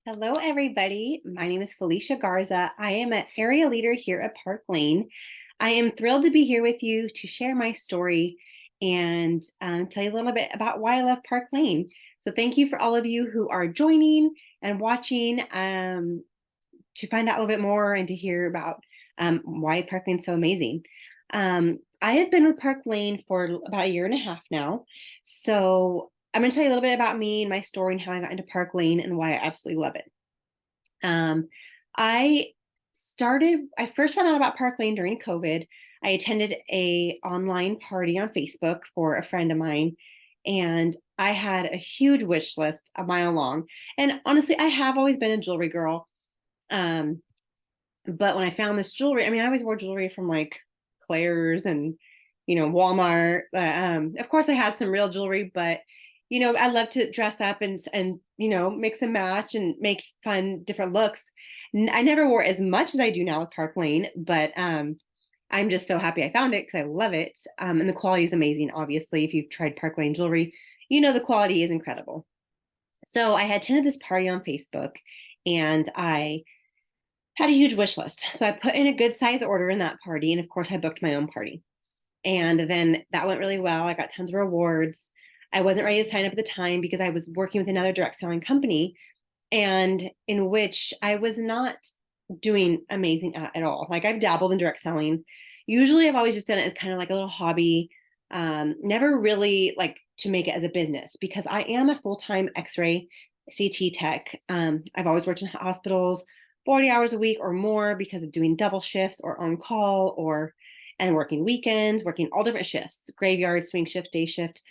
Hello, everybody. My name is Felicia Garza. I am an area leader here at Park Lane. I am thrilled to be here with you to share my story and tell you a little bit about why I love Park Lane. So, thank you for all of you who are joining and watching to find out a little bit more and to hear about why Park Lane is so amazing. I have been with Park Lane for about a year and a half now. So, I'm going to tell you a little bit about me and my story and how I got into Park Lane and why I absolutely love it. Um, I I first found out about Park Lane during COVID. I attended a online party on Facebook for a friend of mine, and I had a huge wish list a mile long. And honestly, I have always been a jewelry girl. Um, but when I found this jewelry, I mean, I always wore jewelry from like Claire's and Walmart. Of course, I had some real jewelry, but I love to dress up and mix and match and make fun different looks. I never wore as much as I do now with Park Lane, but I'm just so happy I found it because I love it. And the quality is amazing. Obviously, if you've tried Park Lane jewelry, the quality is incredible. So I had attended this party on Facebook, and I had a huge wish list. So I put in a good size order in that party. And of course, I booked my own party. And then that went really well. I got tons of rewards. I wasn't ready to sign up at the time because I was working with another direct selling company, and in which I was not doing amazing at all. Like, I've dabbled in direct selling. Usually I've always just done it as kind of like a little hobby. Never really like to make it as a business because I am a full-time X-ray CT tech. I've always worked in hospitals 40 hours a week or more because of doing double shifts or on call and working weekends, working all different shifts, graveyard, swing shift, day shift.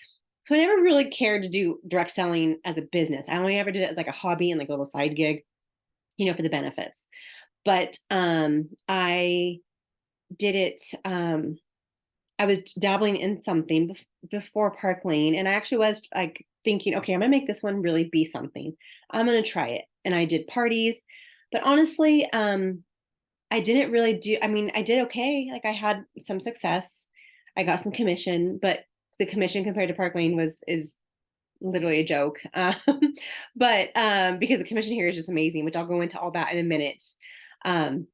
So I never really cared to do direct selling as a business. I only ever did it as like a hobby and like a little side gig, for the benefits. But I did it. I was dabbling in something before Park Lane, and I actually was like thinking, okay, I'm gonna make this one really be something. I'm gonna try it, and I did parties. But honestly, I didn't really do. I mean, I did okay. Like, I had some success. I got some commission, but the commission compared to Park Lane is literally a joke. But because the commission here is just amazing, which I'll go into all that in a minute. Um,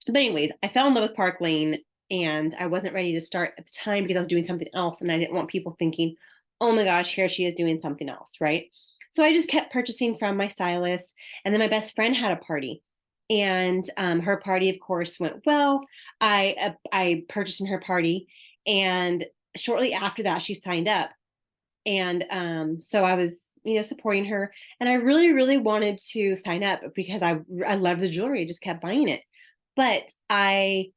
but anyways, I fell in love with Park Lane, and I wasn't ready to start at the time because I was doing something else, and I didn't want people thinking, "Oh my gosh, here she is doing something else," right? So I just kept purchasing from my stylist, and then my best friend had a party, and her party, of course, went well. I purchased in her party, and shortly after that, she signed up, and so I was, supporting her, and I really, really wanted to sign up because I loved the jewelry. I just kept buying it, but I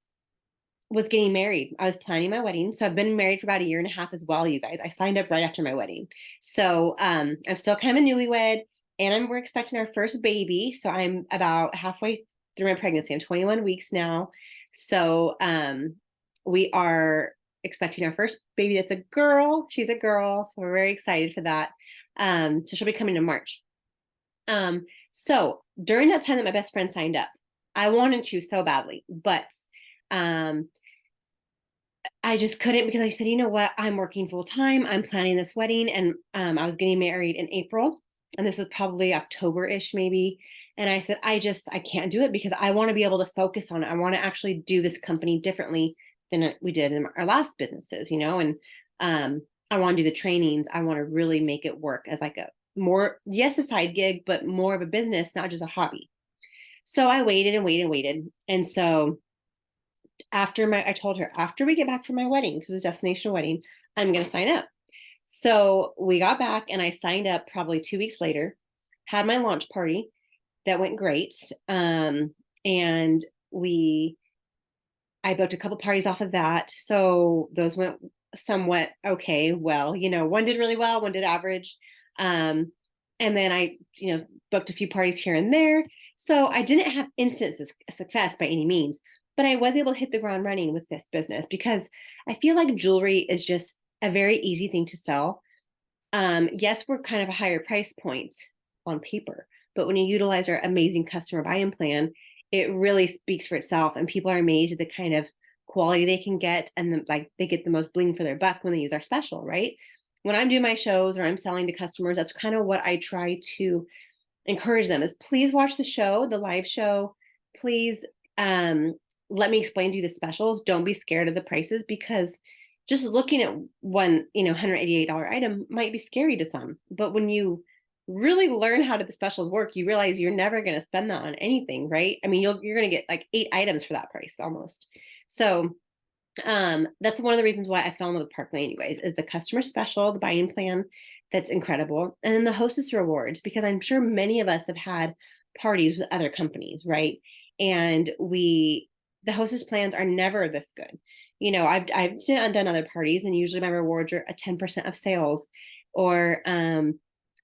was getting married. I was planning my wedding. So I've been married for about a year and a half as well, you guys. I signed up right after my wedding. So I'm still kind of a newlywed, and we're expecting our first baby. So I'm about halfway through my pregnancy. I'm 21 weeks now. So we are expecting our first baby. That's a girl. She's a girl. So we're very excited for that. So she'll be coming in March. So during that time that my best friend signed up, I wanted to so badly, but um, I just couldn't because I said, you know what? I'm working full time. I'm planning this wedding, and I was getting married in April, and this was probably October-ish maybe. And I said, I can't do it because I want to be able to focus on it. I want to actually do this company differently than we did in our last businesses, and I want to do the trainings. I want to really make it work as like yes, a side gig, but more of a business, not just a hobby. So I waited and waited and waited. And so I told her after we get back from my wedding, because it was a destination wedding, I'm going to sign up. So we got back, and I signed up probably 2 weeks later, had my launch party that went great. And I booked a couple parties off of that. So those went somewhat okay. Well, one did really well, one did average. And then I, booked a few parties here and there. So I didn't have instant success by any means, but I was able to hit the ground running with this business because I feel like jewelry is just a very easy thing to sell. Yes, we're kind of a higher price point on paper, but when you utilize our amazing customer buy-in plan, it really speaks for itself, and people are amazed at the kind of quality they can get, and they get the most bling for their buck when they use our special, right? When I'm doing my shows or I'm selling to customers, that's kind of what I try to encourage them is please watch the show, the live show. Please let me explain to you the specials. Don't be scared of the prices, because just looking at one, $188 item might be scary to some. But when you really learn how the specials work, you realize you're never going to spend that on anything, right? I mean, you're going to get like 8 items for that price almost. So that's one of the reasons why I fell in love with Park Lane, you guys, is the customer special, the buying plan. That's incredible. And then the hostess rewards, because I'm sure many of us have had parties with other companies, right? And the hostess plans are never this good. I've done other parties, and usually my rewards are a 10% of sales, or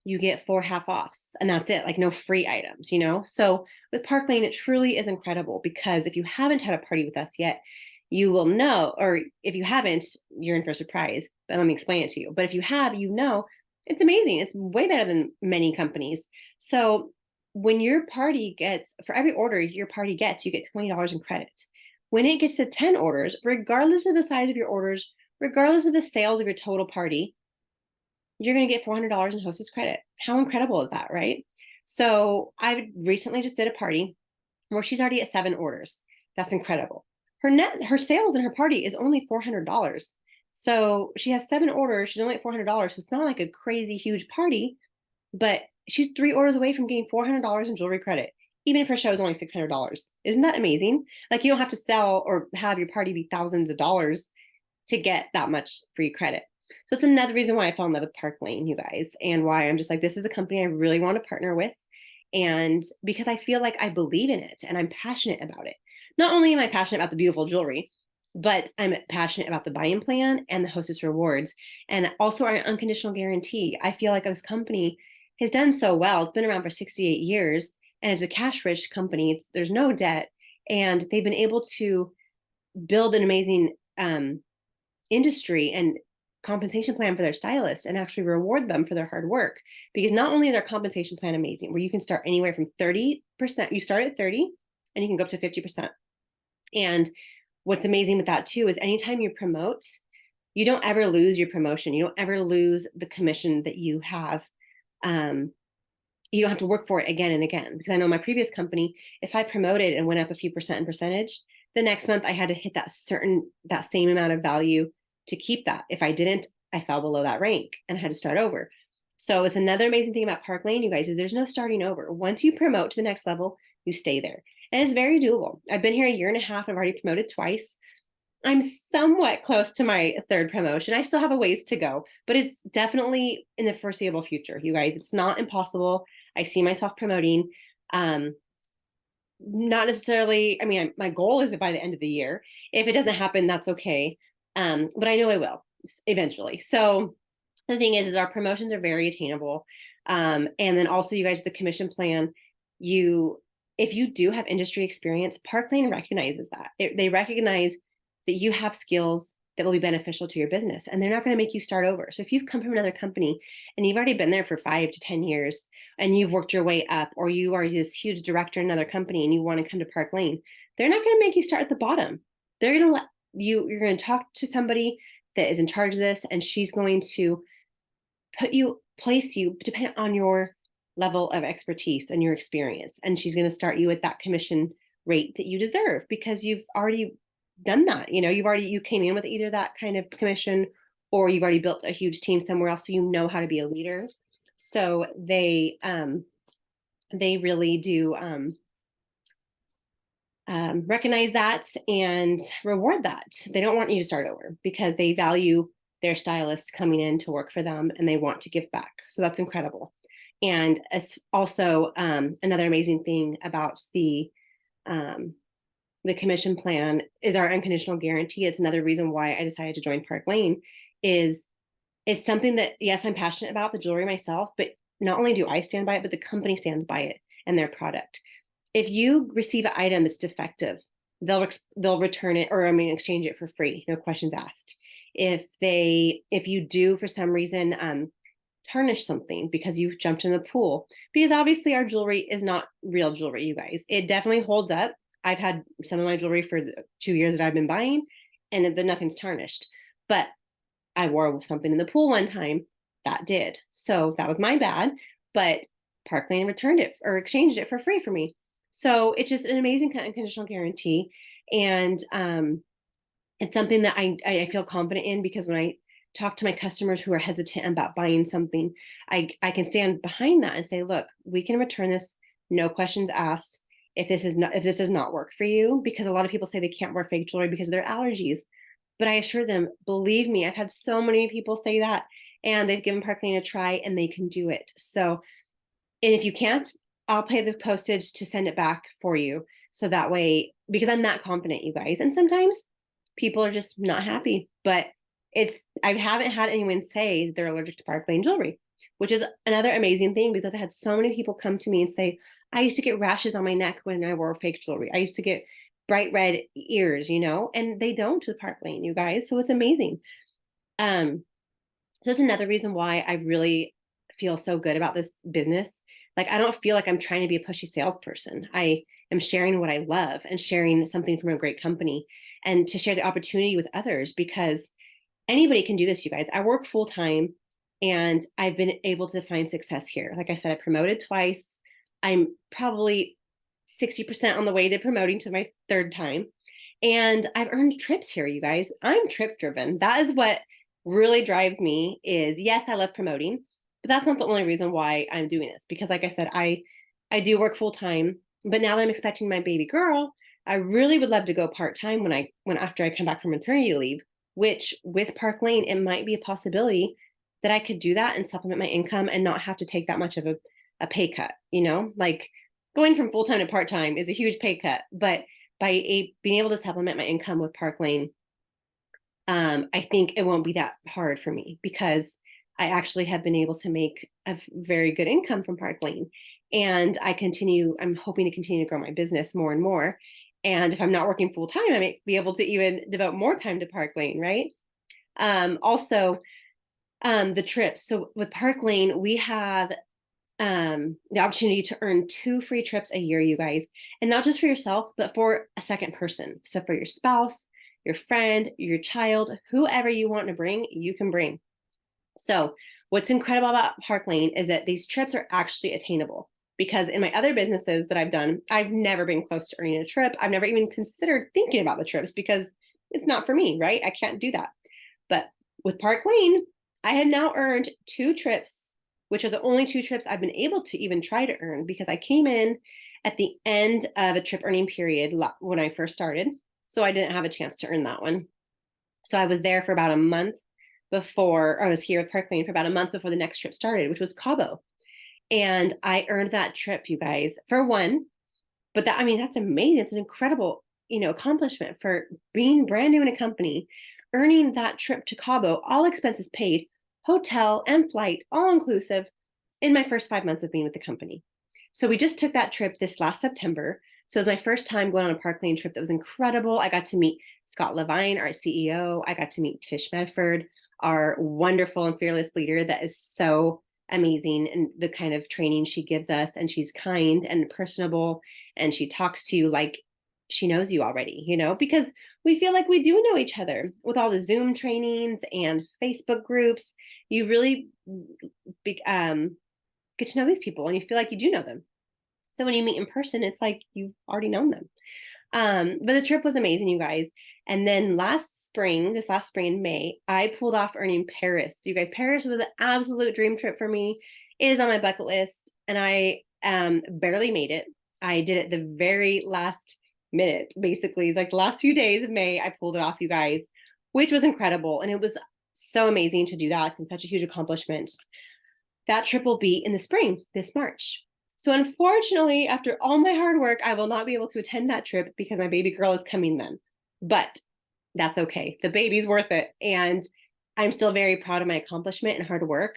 you get 4 half offs, and that's it, like no free items. So with Park Lane, it truly is incredible, because if you haven't had a party with us yet, you will know, or if you haven't, you're in for a surprise, but let me explain it to you. But if you have, it's amazing. It's way better than many companies. So when your party gets, for every order your party gets, you get $20 in credit. When it gets to 10 orders, regardless of the size of your orders, regardless of the sales of your total party, you're going to get $400 in hostess credit. How incredible is that, right? So I recently just did a party where she's already at 7 orders. That's incredible. Her sales in her party is only $400. So she has 7 orders. She's only at $400. So it's not like a crazy huge party, but she's 3 orders away from getting $400 in jewelry credit, even if her show is only $600. Isn't that amazing? Like, you don't have to sell or have your party be thousands of dollars to get that much free credit. So it's another reason why I fell in love with Park Lane, you guys, and why I'm just like, this is a company I really want to partner with. And because I feel like I believe in it and I'm passionate about it. Not only am I passionate about the beautiful jewelry, but I'm passionate about the buy-in plan and the hostess rewards, and also our unconditional guarantee. I feel like this company has done so well. It's been around for 68 years, and it's a cash-rich company. There's no debt, and they've been able to build an amazing industry and compensation plan for their stylists, and actually reward them for their hard work. Because not only is their compensation plan amazing, where you can start anywhere from 30%, you start at 30 and you can go up to 50%. And what's amazing with that too is anytime you promote, you don't ever lose your promotion. You don't ever lose the commission that you have. You don't have to work for it again and again. Because I know my previous company, if I promoted and went up a few percent in percentage, the next month I had to hit that same amount of value to keep that. If I didn't, I fell below that rank and I had to start over. So it's another amazing thing about Park Lane, you guys, is there's no starting over. Once you promote to the next level, you stay there. And it's very doable. I've been here a year and a half. I've already promoted twice. I'm somewhat close to my 3rd promotion. I still have a ways to go, but it's definitely in the foreseeable future, you guys. It's not impossible. I see myself promoting. Not necessarily, I mean, my goal is that by the end of the year. If it doesn't happen, that's okay. But I know I will eventually. So the thing is our promotions are very attainable. And then also, you guys, the commission plan, if you do have industry experience, Park Lane recognizes that. They recognize that you have skills that will be beneficial to your business, and they're not going to make you start over. So if you've come from another company and you've already been there for 5 to 10 years and you've worked your way up, or you are this huge director in another company and you want to come to Park Lane, they're not going to make you start at the bottom. They're going to let you're going to talk to somebody that is in charge of this, and she's going to place you depending on your level of expertise and your experience. And she's going to start you at that commission rate that you deserve, because you've already done that. You came in with either that kind of commission, or you've already built a huge team somewhere else, so you know how to be a leader. So they really do recognize that and reward that. They don't want you to start over, because they value their stylists coming in to work for them, and they want to give back. So that's incredible. And also another amazing thing about the commission plan is our unconditional guarantee. It's another reason why I decided to join Park Lane. Is it's something that, yes, I'm passionate about the jewelry myself, but not only do I stand by it, but the company stands by it and their product. If you receive an item that's defective, they'll return it, or exchange it for free, no questions asked. If you do for some reason tarnish something because you've jumped in the pool, because obviously our jewelry is not real jewelry, you guys. It definitely holds up. I've had some of my jewelry for the 2 years that I've been buying, and nothing's tarnished. But I wore something in the pool one time that did. So that was my bad. But Park Lane returned it or exchanged it for free for me. So it's just an amazing unconditional guarantee. And it's something that I feel confident in, because when I talk to my customers who are hesitant about buying something, I can stand behind that and say, look, we can return this, no questions asked, if this does not work for you. Because a lot of people say they can't wear fake jewelry because of their allergies. But I assure them, believe me, I've had so many people say that, and they've given Park Lane a try and they can do it. So, and if you can't, I'll pay the postage to send it back for you. So that way, because I'm that confident, you guys. And sometimes people are just not happy, but I haven't had anyone say they're allergic to Park Lane jewelry, which is another amazing thing, because I've had so many people come to me and say, I used to get rashes on my neck when I wore fake jewelry. I used to get bright red ears, and they don't with Park Lane, you guys. So it's amazing. So it's another reason why I really feel so good about this business. Like, I don't feel like I'm trying to be a pushy salesperson. I am sharing what I love and sharing something from a great company, and to share the opportunity with others, because anybody can do this, you guys. I work full time and I've been able to find success here. Like I said, I promoted twice. I'm probably 60% on the way to promoting to my third time. And I've earned trips here, you guys. I'm trip driven. That is what really drives me. Is, yes, I love promoting, but that's not the only reason why I'm doing this. Because like I said, I do work full time, but now that I'm expecting my baby girl, I really would love to go part time when after I come back from maternity leave, which with Park Lane, it might be a possibility that I could do that and supplement my income and not have to take that much of a pay cut, like going from full time to part time is a huge pay cut, but being able to supplement my income with Park Lane, I think it won't be that hard for me, because I actually have been able to make a very good income from Park Lane. And I'm hoping to continue to grow my business more and more. And if I'm not working full time, I might be able to even devote more time to Park Lane, right? Also, the trips. So with Park Lane, we have the opportunity to earn 2 free trips a year, you guys, and not just for yourself, but for a second person. So for your spouse, your friend, your child, whoever you want to bring, you can bring. So what's incredible about Park Lane is that these trips are actually attainable, because in my other businesses that I've done, I've never been close to earning a trip. I've never even considered thinking about the trips, because it's not for me, right? I can't do that. But with Park Lane, I have now earned 2 trips, which are the only 2 trips I've been able to even try to earn, because I came in at the end of a trip earning period when I first started. So I didn't have a chance to earn that one. So I was there for about a month before, or I was here with Park Lane for about a month before the next trip started, which was Cabo. And I earned that trip, you guys, for one. But that's amazing. It's an incredible, accomplishment for being brand new in a company, earning that trip to Cabo, all expenses paid, hotel and flight, all inclusive, in my first 5 months of being with the company. So we just took that trip this last September. So it was my first time going on a Park Lane trip. That was incredible. I got to meet Scott Levine, our CEO. I got to meet Tish Medford, our wonderful and fearless leader that is so amazing, and the kind of training she gives us. And she's kind and personable, and she talks to you like she knows you already, because we feel like we do know each other with all the Zoom trainings and Facebook groups. You really get to know these people, and you feel like you do know them. So when you meet in person, it's like you've already known them. But the trip was amazing, you guys. And then this last spring in May, I pulled off earning Paris. You guys, Paris was an absolute dream trip for me. It is on my bucket list, and I barely made it. I did it the very last minute, basically, like the last few days of May, I pulled it off, you guys, which was incredible. And it was so amazing to do that, and such a huge accomplishment. That trip will be in the spring, this March. So unfortunately, after all my hard work, I will not be able to attend that trip, because my baby girl is coming then. But that's okay. The baby's worth it. And I'm still very proud of my accomplishment and hard work.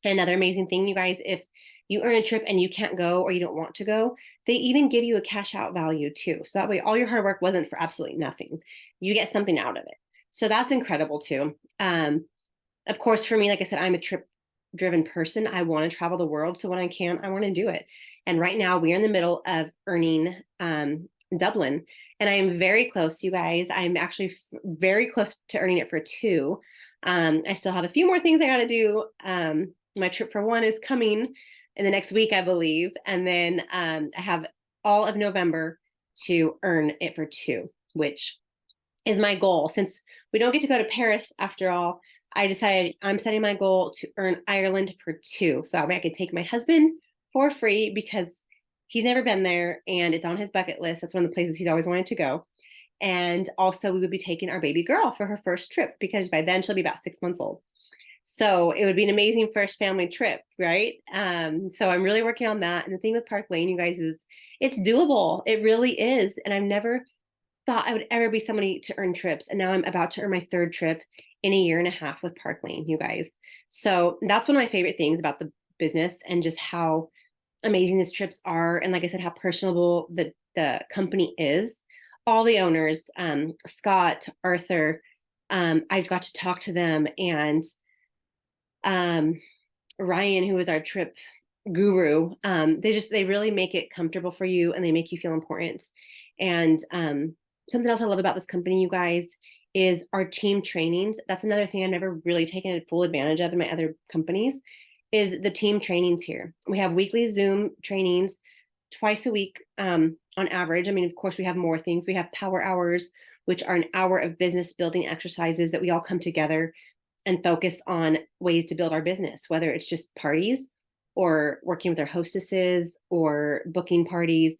And another amazing thing, you guys, if you earn a trip and you can't go, or you don't want to go, they even give you a cash out value too. So that way all your hard work wasn't for absolutely nothing. You get something out of it. So that's incredible too. Of course, for me, like I said, I'm a trip driven person. I want to travel the world. So when I can, I want to do it. And right now we are in the middle of earning Dublin, and I am very close, you guys. I'm actually very close to earning it for 2. I still have a few more things I got to do. My trip for 1 is coming in the next week, I believe. And then I have all of November to earn it for 2, which is my goal. Since we don't get to go to Paris after all, I decided I'm setting my goal to earn Ireland for 2. So I could take my husband for free because he's never been there and it's on his bucket list. That's one of the places he's always wanted to go. And also we would be taking our baby girl for her first trip because by then she'll be about 6 months old. So it would be an amazing first family trip, right? So I'm really working on that. And the thing with Park Lane, you guys, is it's doable. It really is. And I've never thought I would ever be somebody to earn trips. And now I'm about to earn my 3rd trip in a year and a half with Park Lane, you guys. So that's one of my favorite things about the business and just how amazing these trips are. And like I said, how personable the company is. All the owners, Scott, Arthur, I got to talk to them, and Ryan, who was our trip guru, they really make it comfortable for you and they make you feel important. And something else I love about this company, you guys, is our team trainings. That's another thing I've never really taken full advantage of in my other companies, is the team trainings here. We have weekly Zoom trainings twice a week on average. I mean, of course, we have more things. We have power hours, which are an hour of business building exercises that we all come together and focus on ways to build our business, whether it's just parties or working with our hostesses or booking parties,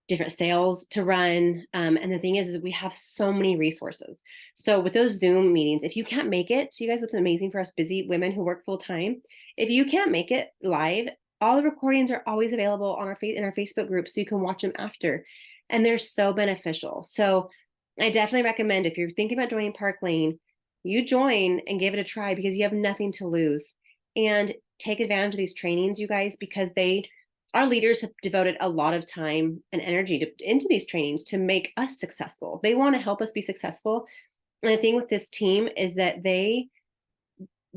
different sales to run. And the thing is we have so many resources. So with those Zoom meetings, if you can't make it, so you guys, what's amazing for us busy women who work full time, if you can't make it live, all the recordings are always available on in our Facebook group, so you can watch them after. And they're so beneficial. So I definitely recommend, if you're thinking about joining Park Lane, you join and give it a try because you have nothing to lose. And take advantage of these trainings, you guys, because our leaders have devoted a lot of time and energy into these trainings to make us successful. They want to help us be successful. And the thing with this team is that they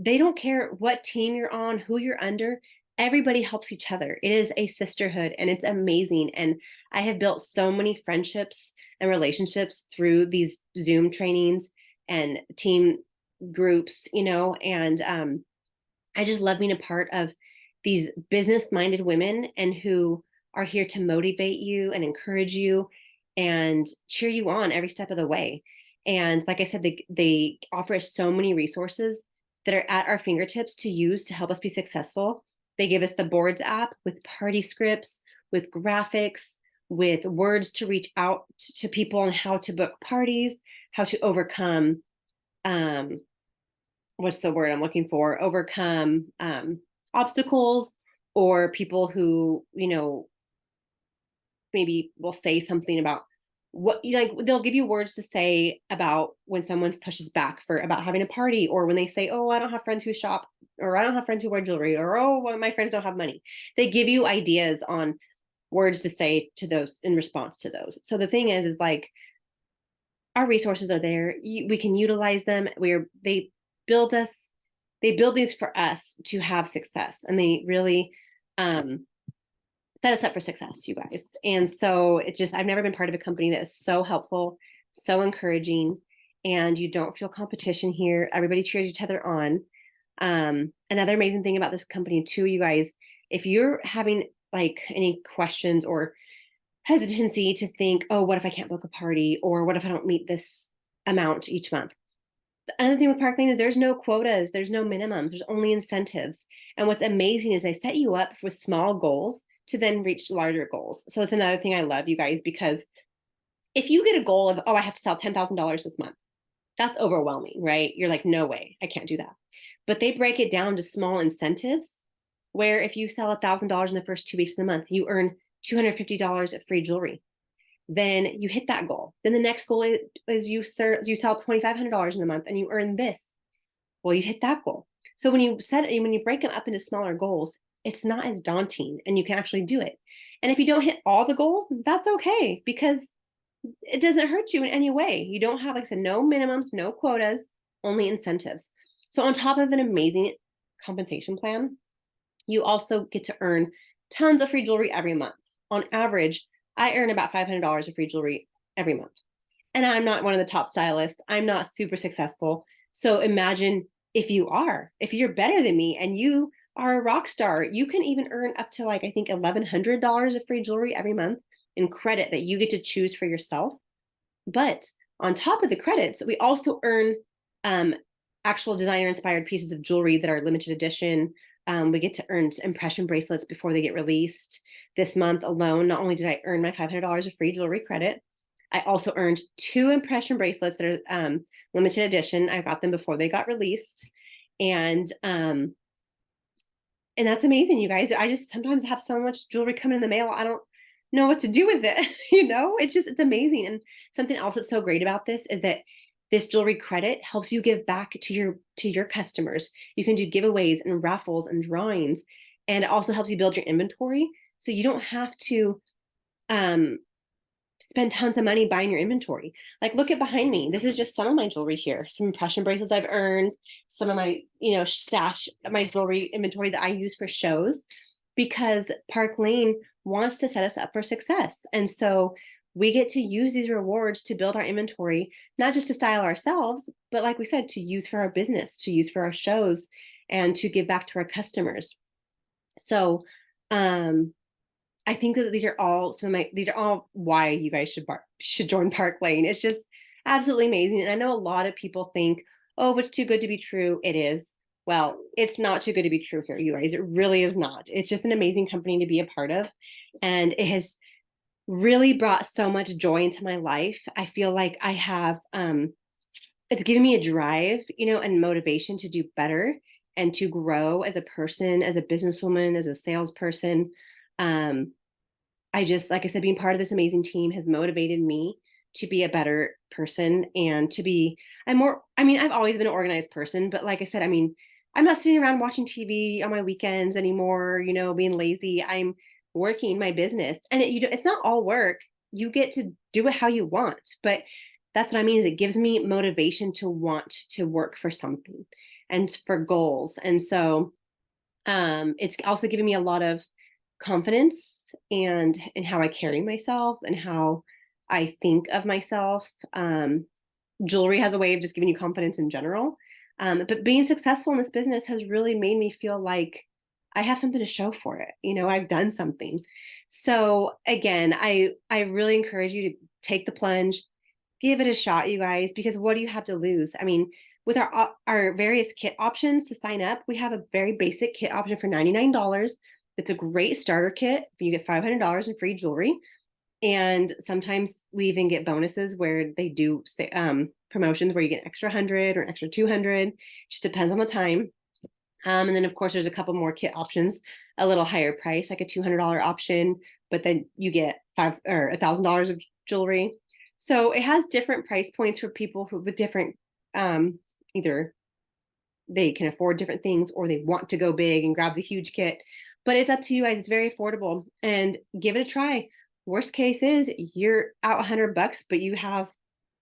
don't care what team you're on, who you're under. Everybody helps each other. It is a sisterhood and it's amazing. And I have built so many friendships and relationships through these Zoom trainings and team groups, and I just love being a part of these business-minded women and who are here to motivate you and encourage you and cheer you on every step of the way. And like I said, they offer us so many resources that are at our fingertips to use to help us be successful. They give us the Boards app with party scripts, with graphics, with words to reach out to people on how to book parties, how to overcome, what's the word I'm looking for? Overcome obstacles, or people who, maybe will say something about what, they'll give you words to say about when someone pushes back about having a party, or when they say, oh, I don't have friends who shop, or I don't have friends who wear jewelry, or, oh, well, my friends don't have money. They give you ideas on words to say to those in response to those. So the thing is like, our resources are there. We can utilize them. They build these for us to have success, and they really set us up for success, you guys. And so I've never been part of a company that is so helpful, so encouraging, and you don't feel competition here. Everybody cheers each other on. Another amazing thing about this company too, you guys, if you're having like any questions or hesitancy to think, oh, what if I can't book a party? Or what if I don't meet this amount each month? Another thing with Park Lane is there's no quotas, there's no minimums, there's only incentives. And what's amazing is they set you up with small goals to then reach larger goals. So it's another thing I love, you guys, because if you get a goal of, oh, I have to sell $10,000 this month, that's overwhelming, right? You're like, no way, I can't do that. But they break it down to small incentives, where if you sell $1,000 in the first 2 weeks of the month, you earn $250 of free jewelry. Then you hit that goal. Then the next goal is you sell $2,500 in a month and you earn this. Well, you hit that goal. So when you break them up into smaller goals, it's not as daunting and you can actually do it. And if you don't hit all the goals, that's okay, because it doesn't hurt you in any way. You don't have, like I said, no minimums, no quotas, only incentives. So on top of an amazing compensation plan, you also get to earn tons of free jewelry every month. On average, I earn about $500 of free jewelry every month. And I'm not one of the top stylists. I'm not super successful. So imagine if you're better than me and you are a rock star. You can even earn up to like, I think $1,100 of free jewelry every month in credit that you get to choose for yourself. But on top of the credits, we also earn um, actual designer inspired pieces of jewelry that are limited edition. We get to earn impression bracelets before they get released. This month alone, not only did I earn my $500 of free jewelry credit, I also earned 2 impression bracelets that are limited edition. I got them before they got released. And that's amazing, you guys. I just sometimes have so much jewelry coming in the mail. I don't know what to do with it. It's amazing. And something else that's so great about this is that this jewelry credit helps you give back to your customers. You can do giveaways and raffles and drawings, and it also helps you build your inventory. So you don't have to um spend tons of money buying your inventory. Like, look at behind me. This is just some of my jewelry here. Some impression bracelets I've earned, some of my, stash, my jewelry inventory that I use for shows, because Park Lane wants to set us up for success. And so we get to use these rewards to build our inventory, not just to style ourselves, but like we said, to use for our business, to use for our shows, and to give back to our customers. So, I think that these are all why you guys should join Park Lane. It's just absolutely amazing. And I know a lot of people think, oh, if it's too good to be true, it is. Well, it's not too good to be true here, you guys. It really is not. It's just an amazing company to be a part of. And it has really brought so much joy into my life. I feel like I have it's given me a drive, and motivation to do better and to grow as a person, as a businesswoman, as a salesperson. Um, I just, like I said, being part of this amazing team has motivated me to be a better person and I've always been an organized person, but like I said, I'm not sitting around watching TV on my weekends anymore, being lazy. I'm working my business, and it's not all work. You get to do it how you want, but that's what I mean is it gives me motivation to want to work for something and for goals. And so it's also given me a lot of confidence and in how I carry myself and how I think of myself. Jewelry has a way of just giving you confidence in general. But being successful in this business has really made me feel like I have something to show for it. I've done something. So again, I really encourage you to take the plunge, give it a shot, you guys, because what do you have to lose? With our various kit options to sign up, we have a very basic kit option for $99. It's a great starter kit. You get $500 in free jewelry. And sometimes we even get bonuses where they do say, promotions where you get an extra 100 or an extra 200. Just depends on the time. And then, of course, there's a couple more kit options, a little higher price, like a $200 option, but then you get $1,000 of jewelry. So it has different price points for people with different, either they can afford different things or they want to go big and grab the huge kit. But it's up to you guys. It's very affordable, and give it a try. Worst case is you're out $100, but you have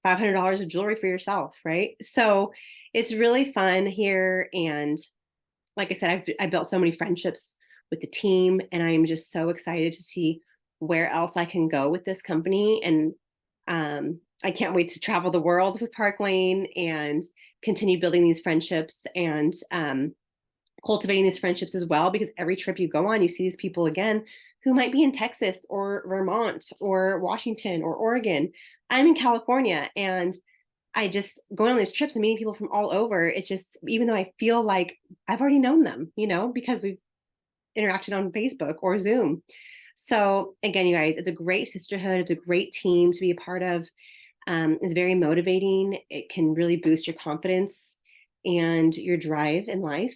$500 of jewelry for yourself, right? So it's really fun here. And like I said, I built so many friendships with the team, and I'm just so excited to see where else I can go with this company. And I can't wait to travel the world with Park Lane and continue building these friendships and cultivating these friendships as well, because every trip you go on, you see these people again who might be in Texas or Vermont or Washington or Oregon. I'm in California, and I just going on these trips and meeting people from all over. It's just, even though I feel like I've already known them, because we've interacted on Facebook or Zoom. So again, you guys, it's a great sisterhood. It's a great team to be a part of. It's very motivating. It can really boost your confidence and your drive in life.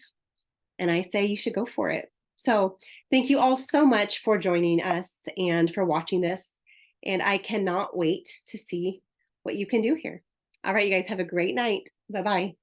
And I say you should go for it. So thank you all so much for joining us and for watching this. And I cannot wait to see what you can do here. All right, you guys have a great night. Bye-bye.